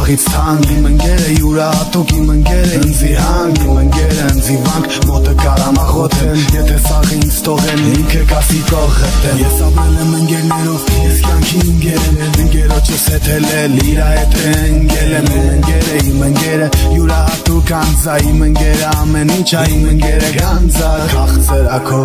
վաղից թանկ իմ ընկերը յուրահատուկ իմ ընկերը ինձի հանք իմ ընկերը ինձի վանք մոտը կարամախոթեն եթե սաղ ինձ թողեն ինքը կասի կողղտեն ես ապրել եմ ընկերներով ես կյանքի ընկերն ընկերոջս հետ հելել իրա հետ ընկել եմ իմ ընկերը յուրահատուկ անձա իմ ընկերը ամեն ինչա իմ ընկերը գանձա քաղցրա քո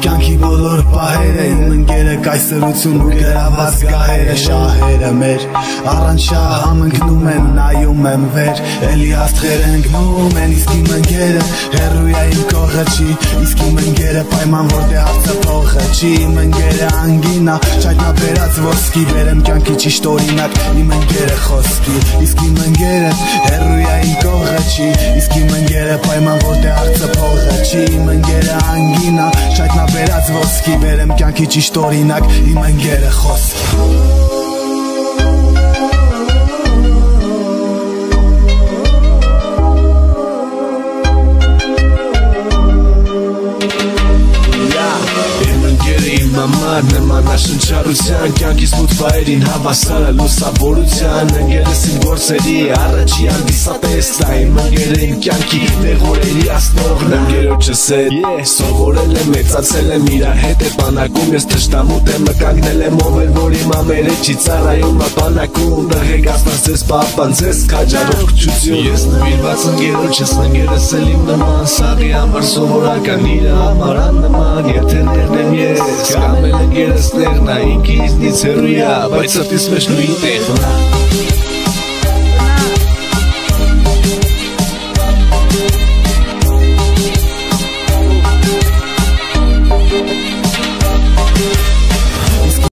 կյանքի բոլոր պահերը իմ ընկերը կայսրություն ու գրաված գահերը շահերը մեր առանց շահ համընկնում են նայում եմ վեր էլի աստղերը ընկնում են իսկ իմ ընկերը հեռույա իմ կողը չի իսկ իմ ընկերը պայման որտե հարցը փողը չի իմ ընկերը անգինա չայտնա բերած ոսկի բերեմ կյանքի ճիշտ օրինակ իմ ընկերը խոսքի իսկ իմ ընկերը հեռույա իմ կողը չի իսկ իմ ընկերը պայման որտե հարցը փողը չի իմ ընկերը անգինա չայտնա բերած ոսկի բերեմ կյանքի ճիշտ օրինակ իմ ընկերը խոսքի Մամար նմանաշնչառության կյանքիս մութ վայրին հավասարը լուսավորության ընկերս իմ գործերի առաջի հանդիսատես դա իմ ընկերը իմ կյանքի նեղորերի ասնողն ընկերոջս հետ սովորել եմ մեծացել եմ իրար հետ է բանակում ես թշնամուտ եմ մկանգնել եմ ով էր որ իմ ամերը չի ծառայում բանակում դղեկացնած ձեզ պապան ձեզ քաջառողջություն ես նվիրված ընկերոջս ընկերս էլ իմ նման սաղի համար սովորական իրա համար աննման եթե ներնեմ ես Ամեն ընկերս տեղնա ինքի իզնից հեռույա բայց սրտիս մեջ նույն տեղնա